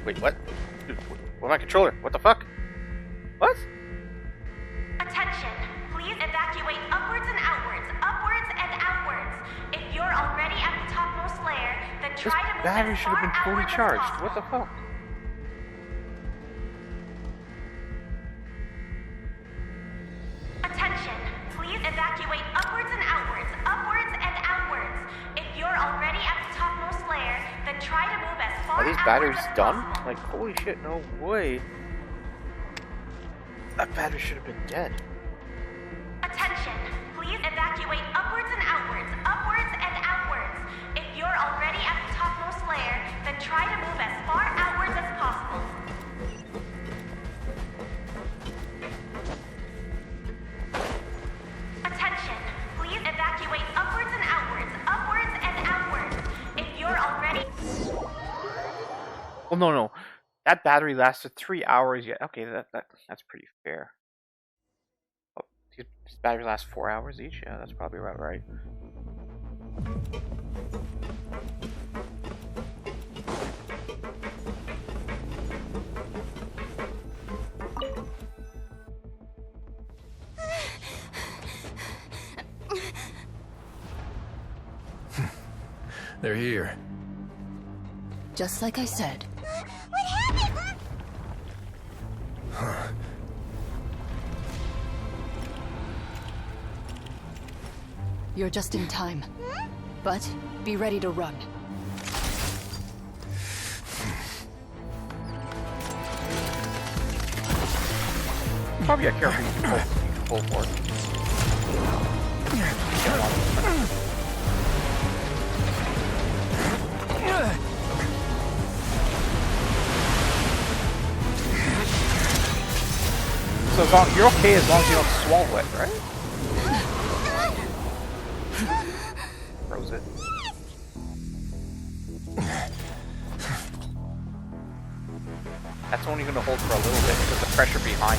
Wait, what? Dude, where's my controller? What the fuck? What? Attention, please evacuate upwards and outwards, upwards and outwards. If you're already at the topmost layer, then This try to move battery as should have far been fully outwards as charged. possible. What the fuck? Attention, please evacuate upwards and outwards, upwards and outwards. If you're already at the topmost layer, then try to move as far Are these outwards batteries as done? possible. Like, holy shit, no way. That battery should have been dead. Attention, please evacuate upwards and outwards, upwards and outwards. If you're already at the topmost layer, then try to move as far outwards as possible. Attention, please evacuate upwards and outwards, upwards and outwards. If you're already... Well, no. That battery lasted 3 hours yet. Okay, that's pretty fair. Oh, these batteries last 4 hours each? Yeah, that's probably about right. They're here. Just like I said. What happened? You're just in time. But be ready to run. Probably got careful you can pull for it. So as long, you're okay as long as you don't swallow it, right? Froze it. That's only going to hold for a little bit because the pressure behind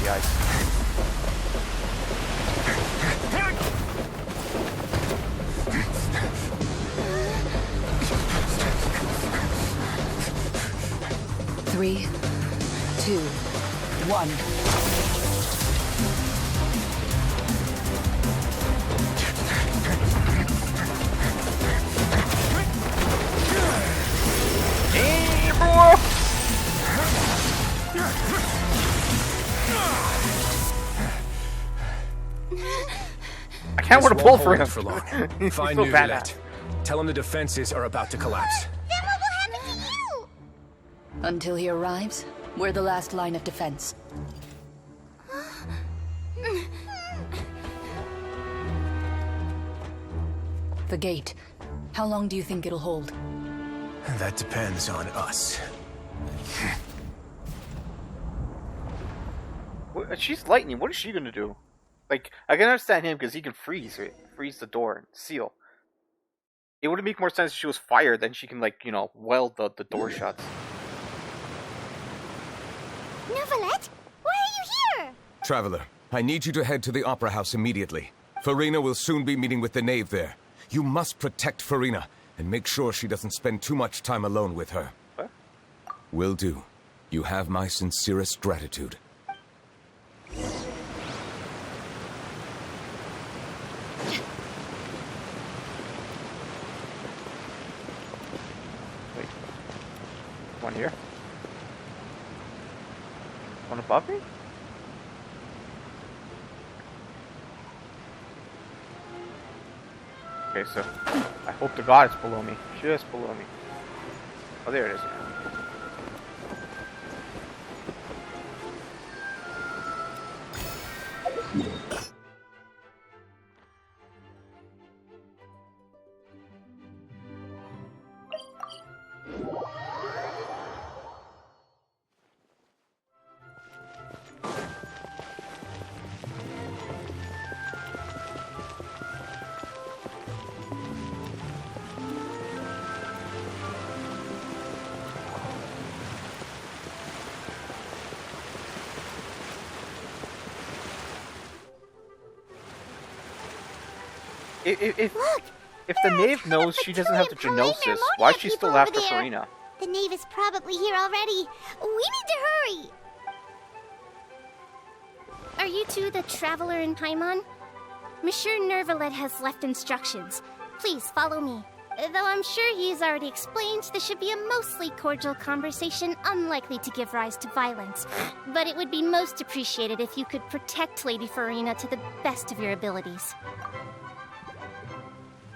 the ice. Three, two, one. Hey, bro! I can't want to pull for him. For long. He's Find so Nuvalet. badass. Tell him the defenses are about to collapse. Then what will happen to you? Until he arrives, we're the last line of defense. The gate. How long do you think it'll hold? That depends on us. She's lightning. What is she gonna do? Like, I can understand him because he can freeze the door and seal. It would make more sense if she was fire, then she can, like, you know, weld the door shut. Nuvalet, why are you here? Traveler, I need you to head to the Opera House immediately. Farina will soon be meeting with the knave there. You must protect Farina, and make sure she doesn't spend too much time alone with her. What? Will do. You have my sincerest gratitude. Wait. One here? One above me? Okay, so I hope to God it's below me. Just below me. Oh, there it is. If the knave knows she doesn't have the Paulina, genosis, Monia why is she keep still over after there. Farina? The knave is probably here already. We need to hurry! Are you two the traveler in Paimon? Monsieur Nervalet has left instructions. Please follow me. Though I'm sure he's already explained, this should be a mostly cordial conversation, unlikely to give rise to violence. But it would be most appreciated if you could protect Lady Farina to the best of your abilities.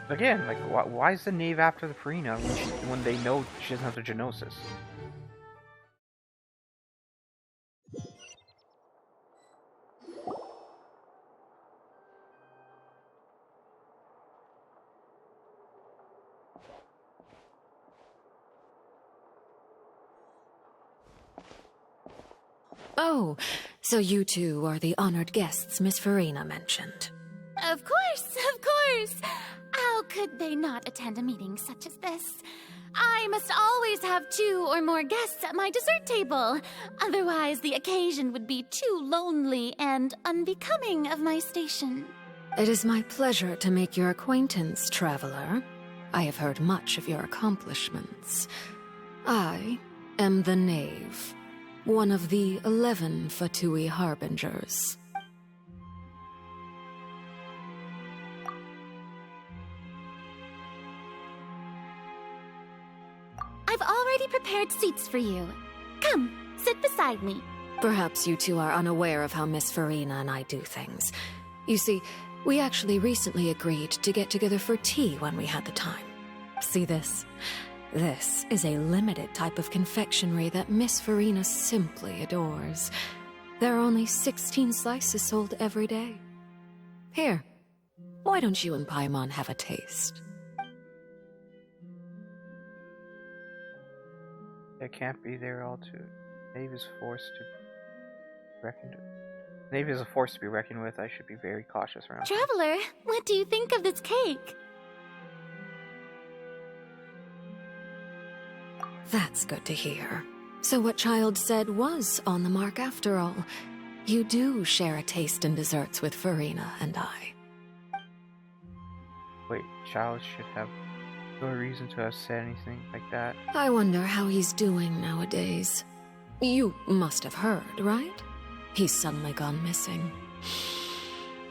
Again, like, why is the knave after the Farina when they know she doesn't have the Genosis? Oh, so you two are the honored guests Miss Farina mentioned. Of course, of course. How could they not attend a meeting such as this? I must always have 2 or more guests at my dessert table. Otherwise, the occasion would be too lonely and unbecoming of my station. It is my pleasure to make your acquaintance, traveler. I have heard much of your accomplishments. I am the Knave, one of the 11 Fatui Harbingers. I've already prepared seats for you. Come, sit beside me. Perhaps you two are unaware of how Miss Farina and I do things. You see, we actually recently agreed to get together for tea when we had the time. See this? This is a limited type of confectionery that Miss Farina simply adores. There are only 16 slices sold every day. Here, why don't you and Paimon have a taste? It can't be there all too. Knave is forced to be reckoned with. Knave is a force to be reckoned with. I should be very cautious around. Traveler, what do you think of this cake? That's good to hear. So what Child said was on the mark after all. You do share a taste in desserts with Farina and I. Wait, Child should have no reason to have said anything like that. I wonder how he's doing nowadays. You must have heard, right? He's suddenly gone missing.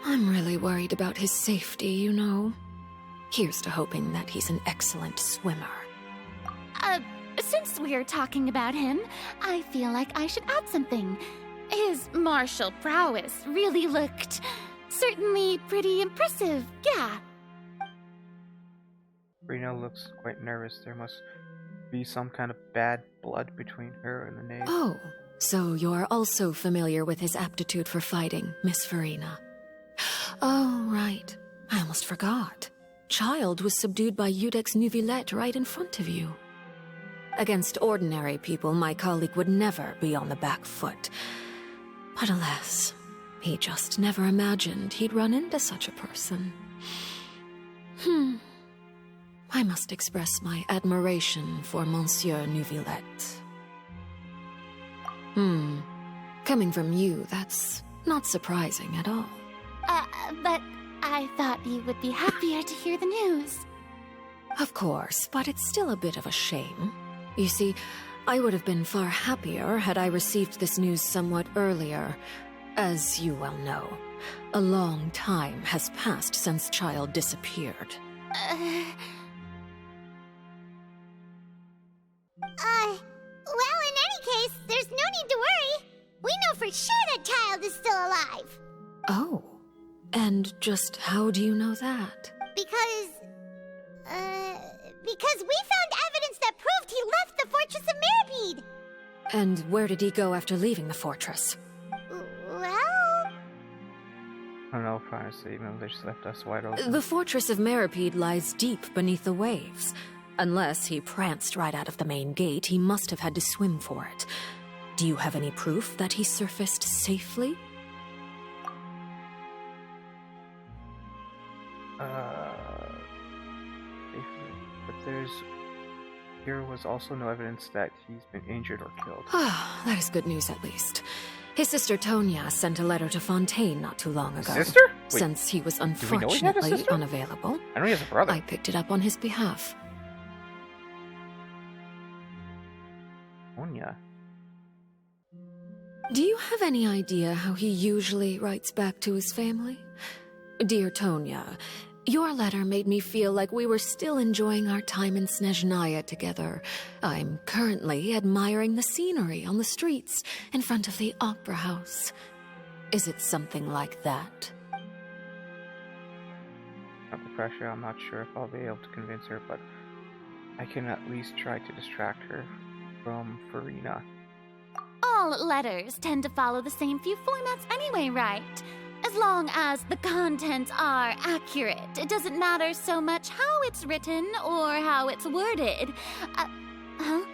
I'm really worried about his safety, you know. Here's to hoping that he's an excellent swimmer. Since we're talking about him, I feel like I should add something. His martial prowess really looked certainly pretty impressive, yeah. Reno looks quite nervous. There must be some kind of bad blood between her and the knave. Oh, so you're also familiar with his aptitude for fighting, Miss Farina. Oh, right. I almost forgot. Child was subdued by Udex Nuvillette right in front of you. Against ordinary people, my colleague would never be on the back foot. But alas, he just never imagined he'd run into such a person. I must express my admiration for Monsieur Nuvillette. Coming from you, that's not surprising at all. But I thought you would be happier to hear the news. Of course, but it's still a bit of a shame. You see, I would have been far happier had I received this news somewhat earlier. As you well know, a long time has passed since Child disappeared. Well, in any case, there's no need to worry. We know for sure that Child is still alive. Oh, and just how do you know that? Because we found evidence that proved he left the Fortress of Mirapede. And where did he go after leaving the fortress? Well... I don't know, honestly, maybe they just left us wide open. The Fortress of Mirapede lies deep beneath the waves. Unless he pranced right out of the main gate, he must have had to swim for it. Do you have any proof that he surfaced safely? But there was also no evidence that he's been injured or killed. Ah, that is good news at least. His sister Tonya sent a letter to Fontaine not too long ago. Sister? Wait, since he was we know he had a unfortunately sister? unavailable, I know he has a brother. I picked it up on his behalf. Farina. Do you have any idea how he usually writes back to his family? Dear Tonya, your letter made me feel like we were still enjoying our time in Snezhnaya together. I'm currently admiring the scenery on the streets in front of the opera house. Is it something like that? Under pressure, I'm not sure if I'll be able to convince her, but I can at least try to distract her from Farina. All letters tend to follow the same few formats anyway, right? As long as the contents are accurate, it doesn't matter so much how it's written or how it's worded. Huh?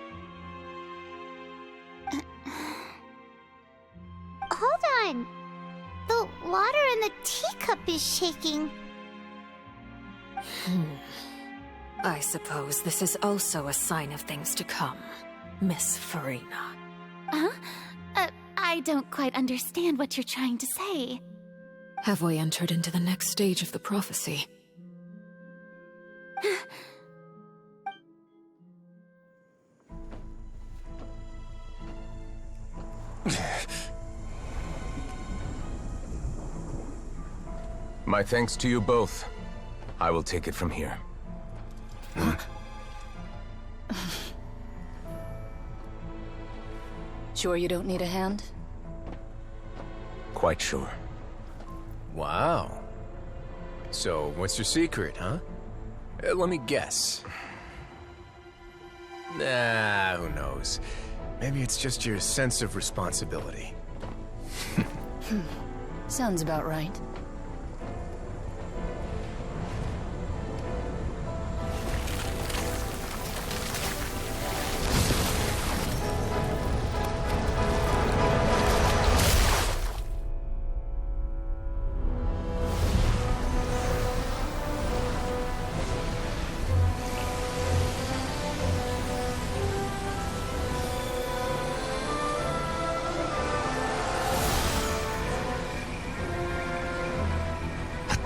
Hold on. The water in the teacup is shaking. I suppose this is also a sign of things to come, Miss Farina. Huh? I don't quite understand what you're trying to say. Have we entered into the next stage of the prophecy? My thanks to you both. I will take it from here. Sure you don't need a hand? Quite sure. Wow. So, what's your secret, huh? Let me guess. Nah, who knows? Maybe it's just your sense of responsibility. Sounds about right.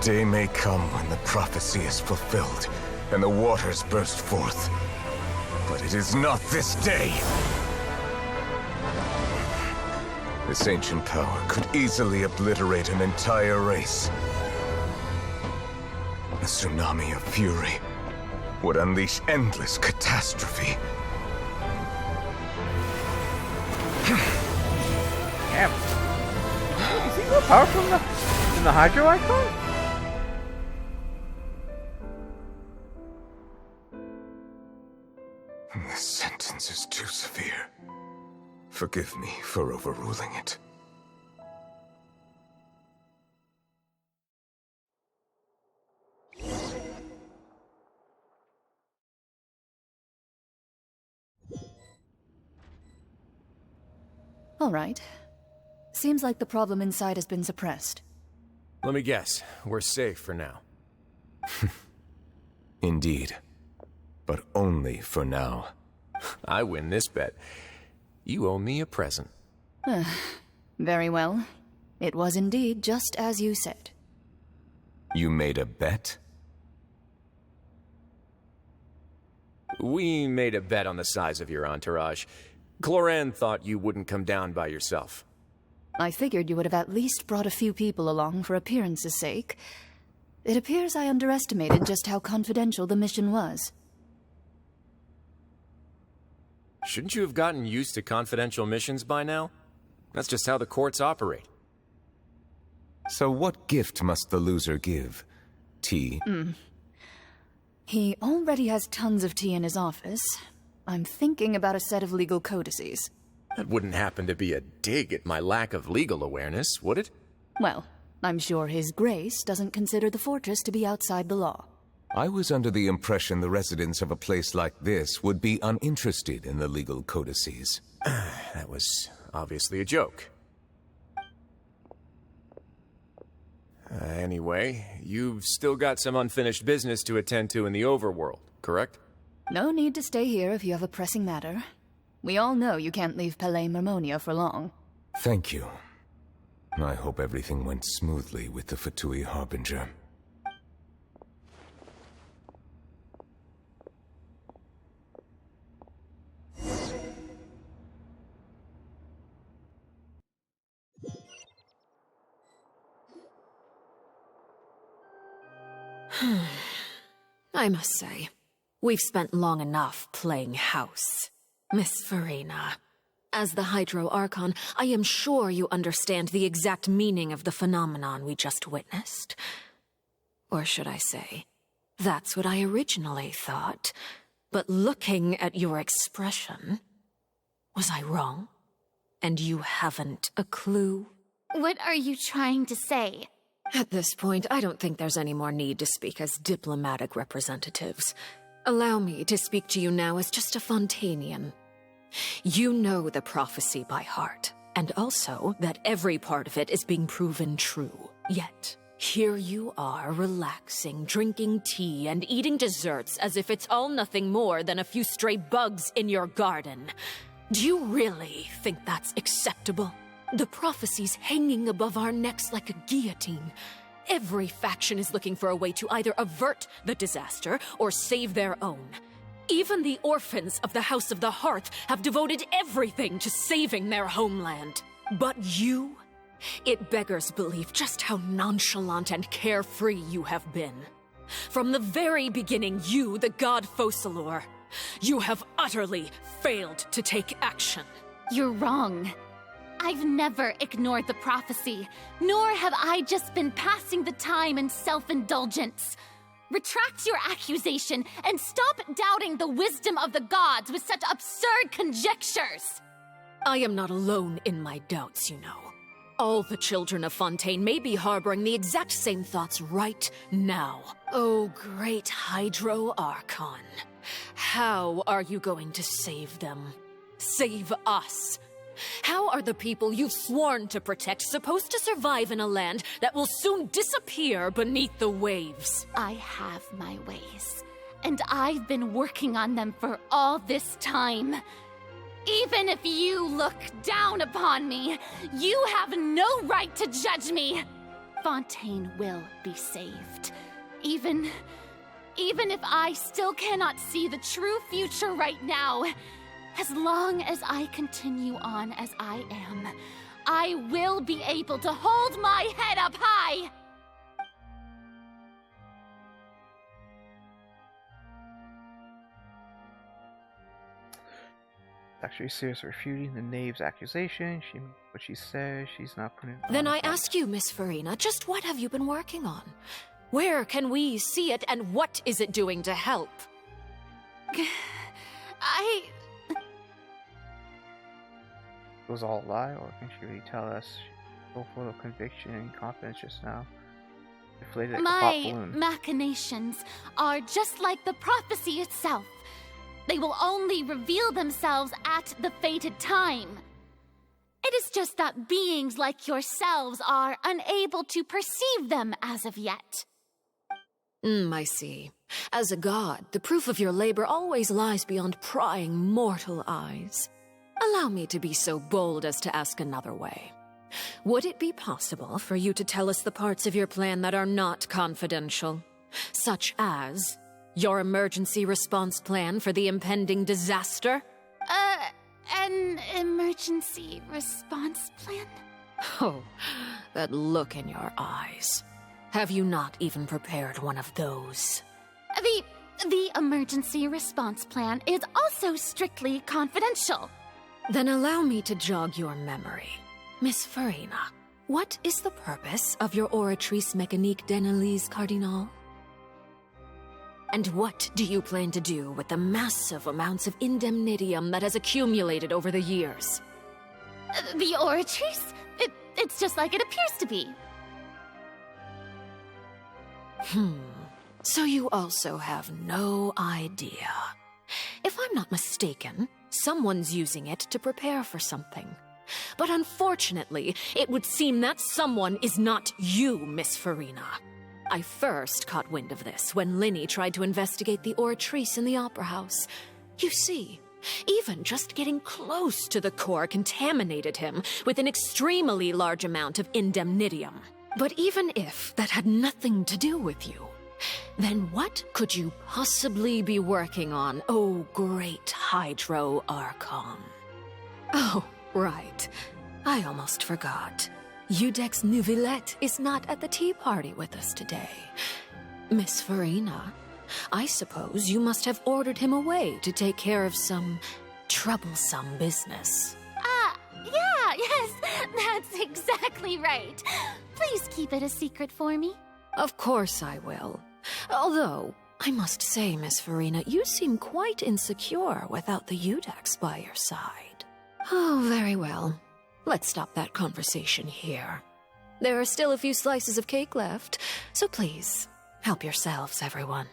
Day may come when the prophecy is fulfilled, and the waters burst forth. But it is not this day! This ancient power could easily obliterate an entire race. A tsunami of fury would unleash endless catastrophe. Damn. Is he more powerful than the Hydro Icon? This sentence is too severe. Forgive me for overruling it. All right. Seems like the problem inside has been suppressed. Let me guess, we're safe for now. Indeed. But only for now. I win this bet. You owe me a present. Very well. It was indeed just as you said. You made a bet? We made a bet on the size of your entourage. Cloran thought you wouldn't come down by yourself. I figured you would have at least brought a few people along for appearance's sake. It appears I underestimated just how confidential the mission was. Shouldn't you have gotten used to confidential missions by now? That's just how the courts operate. So what gift must the loser give? Tea? He already has tons of tea in his office. I'm thinking about a set of legal codices. That wouldn't happen to be a dig at my lack of legal awareness, would it? Well, I'm sure His Grace doesn't consider the fortress to be outside the law. I was under the impression the residents of a place like this would be uninterested in the legal codices. That was obviously a joke. Anyway, you've still got some unfinished business to attend to in the overworld, correct? No need to stay here if you have a pressing matter. We all know you can't leave Palais Mermonia for long. Thank you. I hope everything went smoothly with the Fatui Harbinger. I must say, we've spent long enough playing house. Miss Farina, as the Hydro Archon, I am sure you understand the exact meaning of the phenomenon we just witnessed. Or should I say, that's what I originally thought. But looking at your expression, was I wrong? And you haven't a clue? What are you trying to say? At this point, I don't think there's any more need to speak as diplomatic representatives. Allow me to speak to you now as just a Fontanian. You know the prophecy by heart, and also that every part of it is being proven true. Yet, here you are relaxing, drinking tea, and eating desserts as if it's all nothing more than a few stray bugs in your garden. Do you really think that's acceptable? The prophecy's hanging above our necks like a guillotine. Every faction is looking for a way to either avert the disaster or save their own. Even the orphans of the House of the Hearth have devoted everything to saving their homeland. But you? It beggars belief just how nonchalant and carefree you have been. From the very beginning, you, the god Focalor, you have utterly failed to take action. You're wrong. I've never ignored the prophecy, nor have I just been passing the time in self-indulgence. Retract your accusation and stop doubting the wisdom of the gods with such absurd conjectures. I am not alone in my doubts, you know. All the children of Fontaine may be harboring the exact same thoughts right now. Oh, great Hydro Archon. How are you going to save them? Save us? How are the people you've sworn to protect supposed to survive in a land that will soon disappear beneath the waves? I have my ways, and I've been working on them for all this time. Even if you look down upon me, you have no right to judge me. Fontaine will be saved. Even if I still cannot see the true future right now, as long as I continue on as I am, I will be able to hold my head up high! Actually, serious refuting the knave's accusation. What she says, she's not putting. Then I ask you, Miss Farina, just what have you been working on? Where can we see it, and what is it doing to help? It was all a lie, or can she really tell us? So full of conviction and confidence just now. Deflated like a hot My balloon. machinations are just like the prophecy itself. They will only reveal themselves at the fated time. It is just that beings like yourselves are unable to perceive them as of yet. I see. As a god, the proof of your labor always lies beyond prying mortal eyes. Allow me to be so bold as to ask another way. Would it be possible for you to tell us the parts of your plan that are not confidential? Such as your emergency response plan for the impending disaster? An emergency response plan? Oh, that look in your eyes. Have you not even prepared one of those? The emergency response plan is also strictly confidential. Then allow me to jog your memory. Miss Farina, what is the purpose of your Oratrice Mécanique d'Analyse Cardinal? And what do you plan to do with the massive amounts of indemnitium that has accumulated over the years? The Oratrice? It's just like it appears to be. So you also have no idea. If I'm not mistaken, someone's using it to prepare for something. But unfortunately, it would seem that someone is not you, Miss Farina. I first caught wind of this when Linny tried to investigate the Oratrice in the Opera House. You see, even just getting close to the core contaminated him with an extremely large amount of indemnitium. But even if that had nothing to do with you, then what could you possibly be working on, oh great Hydro Archon? Oh, right. I almost forgot. Udex Neuvillette is not at the tea party with us today. Miss Farina, I suppose you must have ordered him away to take care of some troublesome business. Yes, that's exactly right. Please keep it a secret for me. Of course I will. Although, I must say, Miss Farina, you seem quite insecure without the Udex by your side. Oh, very well. Let's stop that conversation here. There are still a few slices of cake left, so please, help yourselves, everyone.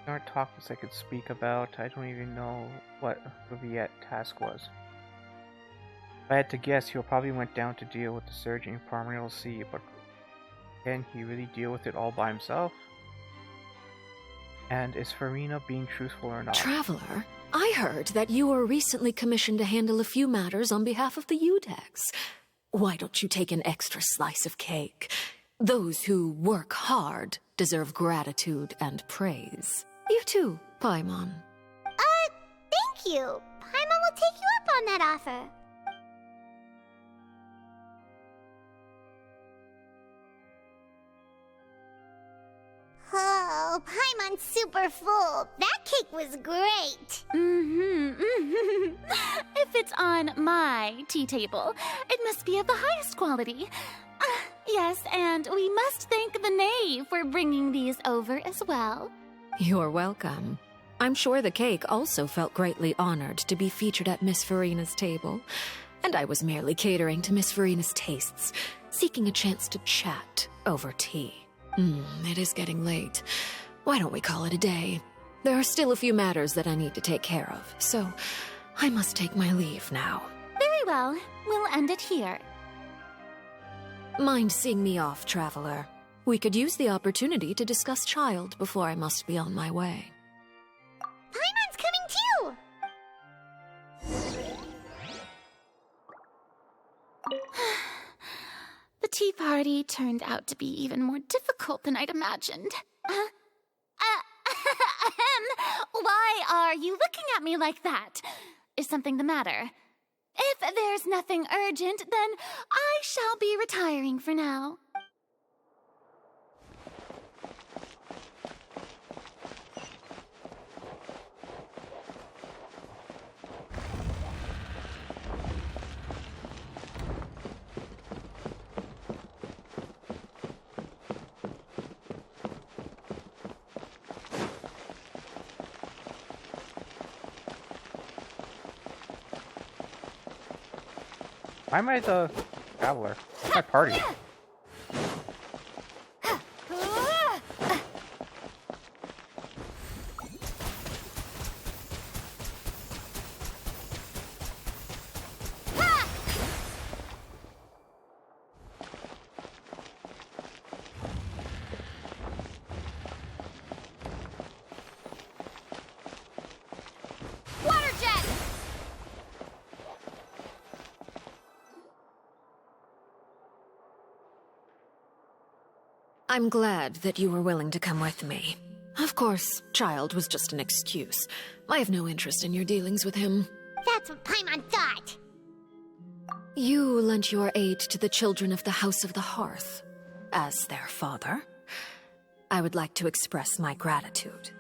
There aren't topics I could speak about. I don't even know what the Viet task was. If I had to guess, he probably went down to deal with the surging primordial sea, but can he really deal with it all by himself? And is Farina being truthful or not? Traveler, I heard that you were recently commissioned to handle a few matters on behalf of the Udex. Why don't you take an extra slice of cake? Those who work hard deserve gratitude and praise. You too, Paimon. Thank you. Paimon will take you up on that offer. Oh, Paimon's super full. That cake was great. If it's on my tea table, it must be of the highest quality. Yes, and we must thank the knave for bringing these over as well. You're welcome. I'm sure the cake also felt greatly honored to be featured at Miss Farina's table. And I was merely catering to Miss Farina's tastes, seeking a chance to chat over tea. It is getting late. Why don't we call it a day? There are still a few matters that I need to take care of, so I must take my leave now. Very well. We'll end it here. Mind seeing me off, Traveler? We could use the opportunity to discuss Child before I must be on my way. Paimon's coming too! The tea party turned out to be even more difficult than I'd imagined. Why are you looking at me like that? Is something the matter? If there's nothing urgent, then I shall be retiring for now. Why am I the traveler? It's my party. I'm glad that you were willing to come with me. Of course, Child was just an excuse. I have no interest in your dealings with him. That's what Paimon thought. You lent your aid to the children of the House of the Hearth. As their father, I would like to express my gratitude.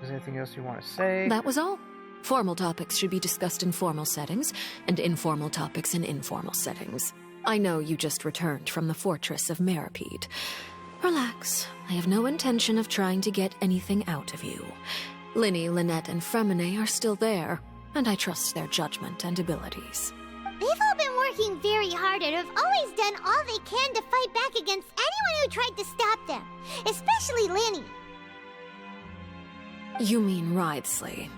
Is there anything else you want to say? That was all. Formal topics should be discussed in formal settings, and informal topics in informal settings. I know you just returned from the fortress of Meripede. Relax. I have no intention of trying to get anything out of you. Linny, Lynette, and Fremine are still there, and I trust their judgment and abilities. They've all been working very hard and have always done all they can to fight back against anyone who tried to stop them, especially Linny. You mean Wriothesley.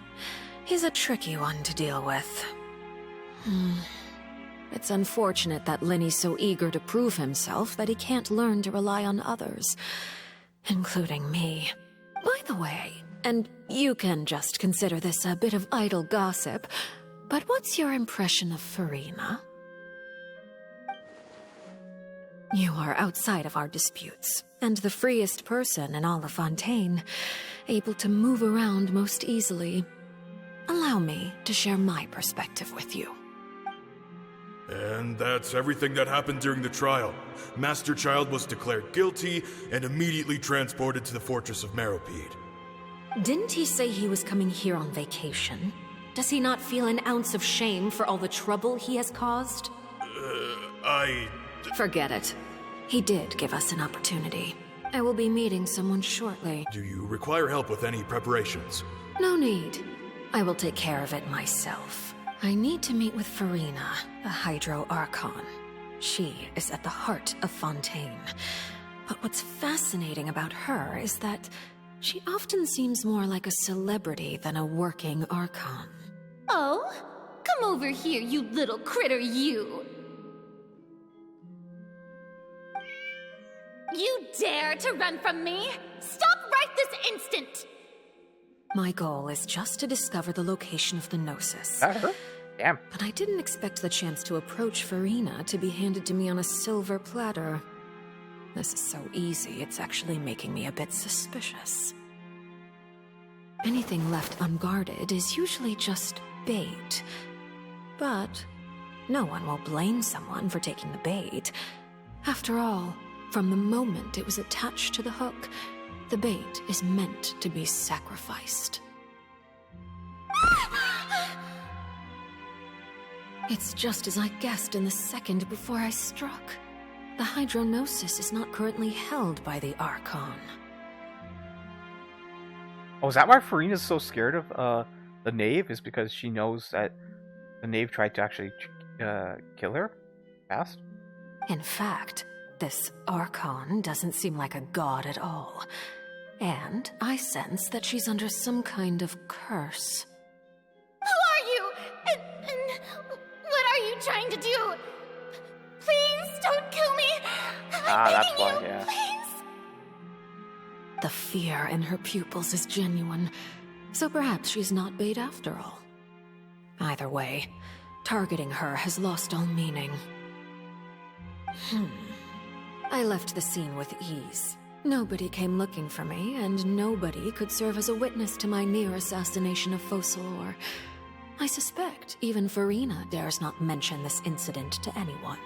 He's a tricky one to deal with. It's unfortunate that Linny's so eager to prove himself that he can't learn to rely on others, including me. By the way, and you can just consider this a bit of idle gossip, but what's your impression of Farina? You are outside of our disputes, and the freest person in all of Fontaine, able to move around most easily. Allow me to share my perspective with you. And that's everything that happened during the trial. Master Child was declared guilty and immediately transported to the Fortress of Meropide. Didn't he say he was coming here on vacation? Does he not feel an ounce of shame for all the trouble he has caused? Forget it. He did give us an opportunity. I will be meeting someone shortly. Do you require help with any preparations? No need. I will take care of it myself. I need to meet with Farina, the Hydro Archon. She is at the heart of Fontaine. But what's fascinating about her is that she often seems more like a celebrity than a working Archon. Oh? Come over here, you little critter, you! You dare to run from me? Stop right this instant! My goal is just to discover the location of the Gnosis. That her? Damn. But I didn't expect the chance to approach Farina to be handed to me on a silver platter. This is so easy, it's actually making me a bit suspicious. Anything left unguarded is usually just bait. But no one will blame someone for taking the bait. After all, from the moment it was attached to the hook, the bait is meant to be sacrificed. It's just as I guessed in the second before I struck. The Hydronosis is not currently held by the Archon. Oh, is that why Farina's so scared of the Knave? Is because she knows that the Knave tried to actually kill her? Past? In fact, this Archon doesn't seem like a god at all. And I sense that she's under some kind of curse. Who are you? And what are you trying to do? Please don't kill me! I'm that's begging why, you, yeah. please! The fear in her pupils is genuine, so perhaps she's not bait after all. Either way, targeting her has lost all meaning. I left the scene with ease. Nobody came looking for me, and nobody could serve as a witness to my near assassination of Focalor. I suspect even Farina dares not mention this incident to anyone.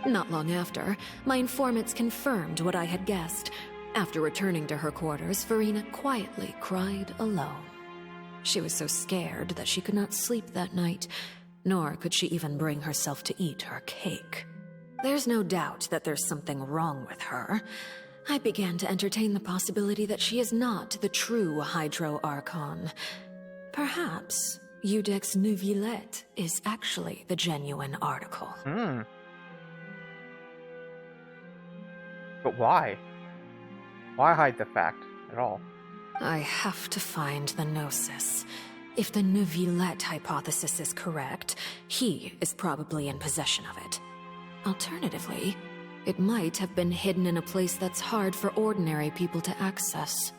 Not long after, my informants confirmed what I had guessed. After returning to her quarters, Farina quietly cried alone. She was so scared that she could not sleep that night, nor could she even bring herself to eat her cake. There's no doubt that there's something wrong with her. I began to entertain the possibility that she is not the true Hydro Archon. Perhaps Iudex Neuvillette is actually the genuine article. But why? Why hide the fact at all? I have to find the Gnosis. If the Neuvillette hypothesis is correct, he is probably in possession of it. Alternatively, it might have been hidden in a place that's hard for ordinary people to access.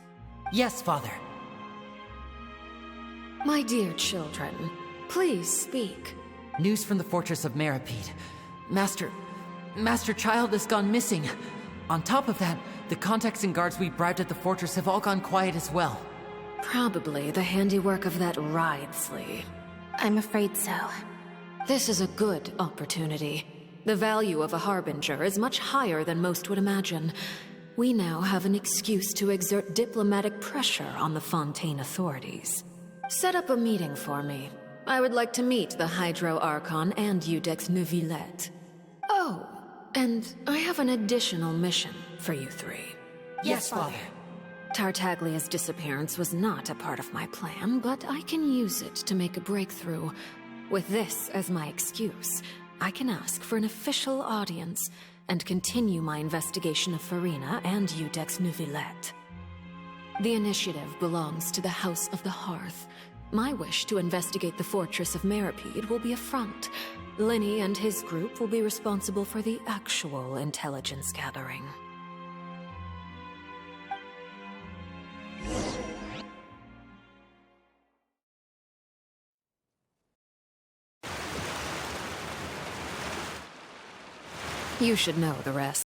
Yes, Father. My dear children, please speak. News from the Fortress of Meropide. Master Child has gone missing. On top of that, the contacts and guards we bribed at the fortress have all gone quiet as well. Probably the handiwork of that Ridesley. I'm afraid so. This is a good opportunity. The value of a Harbinger is much higher than most would imagine. We now have an excuse to exert diplomatic pressure on the Fontaine authorities. Set up a meeting for me. I would like to meet the Hydro Archon and Iudex Neuvillette. Oh, and I have an additional mission for you three. Yes, Father. Tartaglia's disappearance was not a part of my plan, but I can use it to make a breakthrough. With this as my excuse, I can ask for an official audience and continue my investigation of Farina and Iudex Neuvillette. The initiative belongs to the House of the Hearth. My wish to investigate the Fortress of Meropide will be a front. Lenny and his group will be responsible for the actual intelligence gathering. You should know the rest.